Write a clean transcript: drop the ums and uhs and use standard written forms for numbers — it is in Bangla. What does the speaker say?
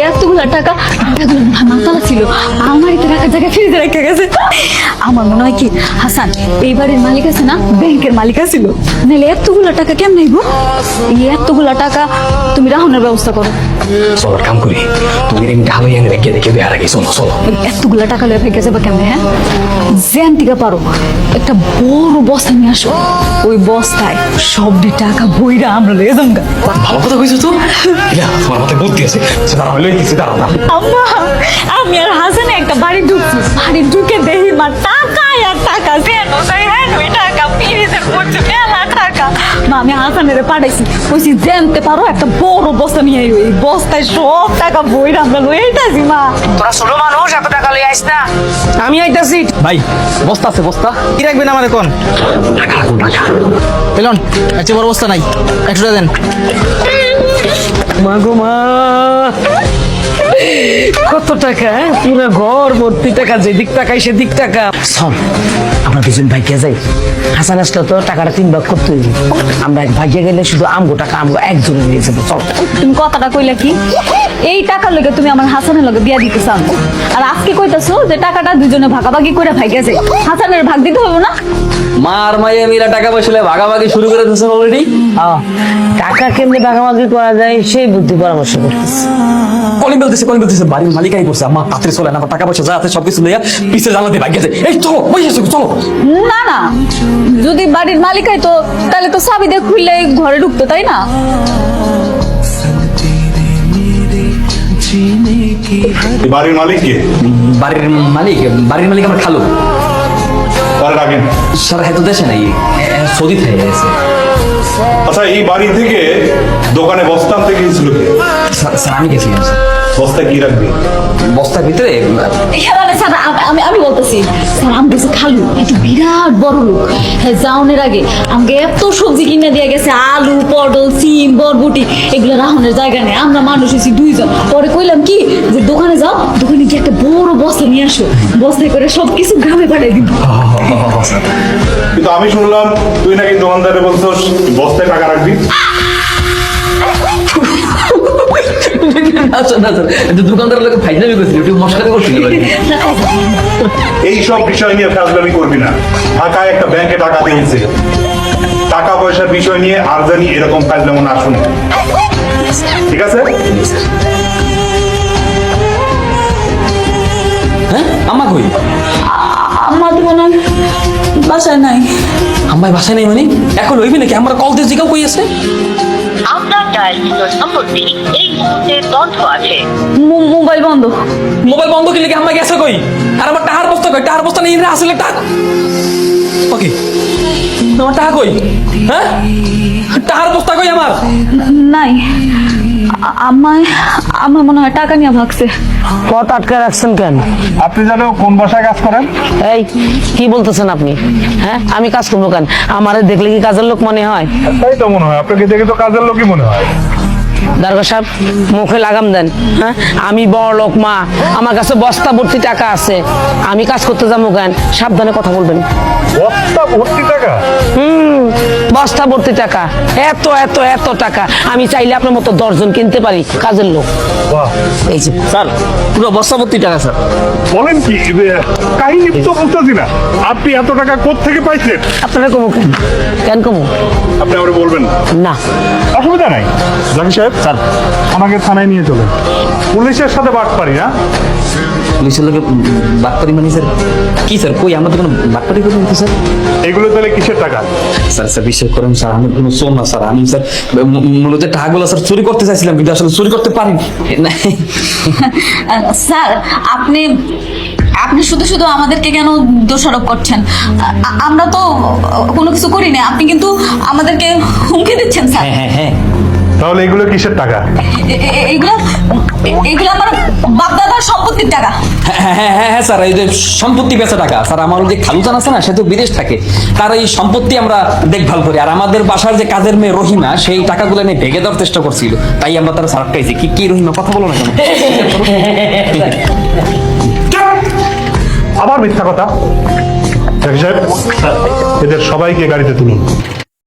এতগুলা টাকা টাকাগুলো মাতালা ছিল আমারই রাখার জায়গায় ফ্রিজে রেখে গেছে। আমার মনে হয় কি হাসান এই বাড়ির মালিক আছে না, ব্যাংকের মালিক ছিল, নাহলে এতগুলা টাকা কেমন নেইব? এই এতগুলা টাকা তুমি রাহনের ব্যবস্থা করো। চলো কাম করি, তুমি ঢালো এনে রেখে দেখে দেওয়ার আগে চলো চলো। এতগুলা টাকা লয়ে ভেঙে যাবে কেমনে? হ্যাঁ, জ্যান থেকে পারো একটা বড় বস্তা নিয়ে আসো, ওই বস্তায় সবটি টাকা বইরা আমরা লয়ে যাঙ্গা। ভালো কথা কইছো তো, তোমার মাথায় বুদ্ধি আছে। দাঁড়াও লইতেছি, দাঁড়াও না। আম্মা, আমি আর হাসানে একটা বাড়ি ঢুকছি, বাড়ি ঢুকে দেখি মা টাকা আর টাকা, ওই টাকা ফ্রিজের মধ্যে মেলা টাকা। মা আমি হাসানের পাঠাইছি, কইছি জানতে পারো একটা বড় বস্তা নিয়ে আইও, এই বস্তায় সব টাকা বইরা আমরা লয়ে আইতাছি। মা তোরা ছোট মানুষ, এত টাকা লই আইস না। আমি আইতাছি ভাই, বস্তা আছে বস্তা। কি রাখবেন আমার এখন? টাকা টাকা পেলন আচ্ছা, বড় বস্তা নাই, 100 টাকা দেন। মা গো মা, কত টাকা! পুরো ঘর ভর্তি টাকা, যেদিক টাকাই সেদিক টাকা। শোন, আমরা দুজন ভাইকে যাই, হাসান আসলে তো টাকাটা 3 ভাগ করতে হইব। আমরা এক ভাইকে গেলে শুধু আমগো টাকা আমগো একজনে নিয়ে যাবো। চল। তুমি কথাটা কইলা কি? এই টাকার লগে তুমি আমার হাসানের লগে বিয়া দিতে চাও, আর আজকে কইতাছো যে টাকাটা দুজনে ভাগাভাগি করে ভাই গেছে, হাসানের ভাগ দিতে হবে না? মার মাইয়া মিলা টাকা পয়সা ভাগাভাগি শুরু করে দিয়েছেন অলরেডি। টাকা কেমনে ভাগাভাগি করা যায় সেই বুদ্ধি পরামর্শ করতেছি। কলিং বলতেছে বাড়ির মালিকাই করছে। আমার তাড়াতাড়ি চলে না, টাকা পয়সা যা আছে সবকিছু লইয়া পিছের জানাতে ভাগ গেছে। এই চলো, বসে চলো। না না, যদি বাড়ির মালিকাই তো তাহলে তো চাবি দিয়ে খুললে ঘরে ঢুকতো, তাই না? বাড়ির মালিক কে? বাড়ির মালিক আমার খালু। তার রাখেন। স্যার হয়তো দেশে নাই, সৌদি থেকে গেছে। আচ্ছা, এই বাড়ি থেকে দোকানে বস্তা আনতে গিয়েছিল কে? স্যার আমি গেছিলাম স্যার। বস্তায় কি রাখবি? বস্তার ভিতরে এখানে স্যার আমি বলতেছি, স্যার আমি গেছি খালু, একটু বিরাট বড় লোক। হ্যাঁ, যাওনের আগে আমাকে এত সবজি কিনে দিয়ে গেছে, আলু, পটল, সিম, বরবটি, এগুলো রাহনের জায়গা নেই। আমরা মানুষ হয়েছি 2 জন। পরে কইলাম কি যে দোকানে যাও, দোকানে গিয়ে একটা বড় বস্তা নিয়ে আসো, বস্তায় করে সবকিছু গ্রামে পাঠিয়ে দিব। কিন্তু আমি শুনলাম তুই নাকি দোকানদারে বলছস বস্তায় টাকা রাখবি। দোকানদার লোক ফাইজলামি করছিল, একটু মশকারি করছিল। এই সব বিষয় নিয়ে ফাজলামি করবি না। ঢাকায় একটা ব্যাংকে টাকা দিয়েছে, টাকা পয়সার বিষয় নিয়ে আর জানি এরকম ফাজলামো না শুনে, ঠিক আছে? হ্যাঁ, আম্মা কই? আমার তো মনে হয় বাসায় নাই। আম্মাই বাসায় নেই মানে? এখন হইবি নাকি? আমার কল দিয়ে জিগাও কই আছে? আপনার ডায়ালকৃত নম্বরটি এই মুহূর্তে বন্ধ আছে। মোবাইল বন্ধ। মোবাইল বন্ধ করলে কি আম্মা গেছে কই? আর আমার টাকার বস্তা কই? টাকার বস্তা নেই, আসলে টাকা ওকে। আমার টাকা কই? হ্যাঁ, টাকার বস্তা কই আমার? নাই, আমার মনে হয় টাকা নিয়ে ভাগছে। কত আটকে রাখছেন কেন? আপনি জানো কোন বাসায় কাজ করেন? এই কি বলতেছেন আপনি? হ্যাঁ, আমি কাজ করবো কেন? আমারে দেখলে কি কাজের লোক মনে হয়? তাই তো মনে হয়, আপনাকে দেখে তো কাজের লোকই মনে হয়। দারোগা সাহেব, মুখে লাগাম দেন। হ্যাঁ, আমি বড় লোক মা, আমার কাছে বস্তা ভর্তি টাকা আছে, আমি কাজ করতে যাবো কেন? সাবধানে কথা বলবেন। বস্তা ভর্তি টাকা? বস্তা ভর্তি টাকা, এত এত এত টাকা আমি চাইলে আপনার মতো 10 জন কিনতে পারি কাজের লোক। বাহ, এই যে স্যার, পুরো বস্তা ভর্তি টাকা স্যার। বলেন কি? কাহিনী তো বুঝতেছি না। আপনি এত টাকা কোত্থেকে পাইছেন? আপনারা কমু কেন? কেন কমু? আপনি আমার বলবেন না। না, অসুবিধা নাই। জানি সাহেব, স্যার, আমাকে থানায় নিয়ে চলেন। পুলিশের সাথে বাট পারি না। পুলিশের লোকে বাটপারি মানে স্যার? কি স্যার, কই আমরা তো কোনো বাটপারি করি না স্যার। এগুলো তাহলে কিসের টাকা? স্যার বিশ্বাস করেন স্যার, আমি কোনো চোর না স্যার। আমি স্যার মূলত টাকাগুলো স্যার চুরি করতে চাইছিলাম, কিন্তু আসলে চুরি করতে পারিনি। স্যার আপনি শুধু শুধু আমাদেরকে কেন দোষারোপ করছেন? আমরা তো কোনো কিছু করি না, আপনি কিন্তু আমাদেরকে হুমকি দিচ্ছেন স্যার। হ্যাঁ হ্যাঁ, তাহলে এগুলো কিসের টাকা? এগুলো আমার বাপদাদার সম্পত্তির টাকা। হ্যাঁ স্যার, এই যে সম্পত্তি বেচা টাকা স্যার। আমার যে খালুজান আছে না, সে তো বিদেশ থাকে, তার এই সম্পত্তি আমরা দেখভাল করি। আর আমাদের বাসার যে কাজের মেয়ে রহিমা, সেই টাকাগুলো নিয়ে ভেঙে দেওয়ার চেষ্টা করছিল, তাই আমরা তারা সারপ্রাইজ। কি রহিমা, কথা বলো না কেন? আবার মিথ্যা কথা। জানি সাহেব, এদের সবাইকে গাড়িতে তুলুন।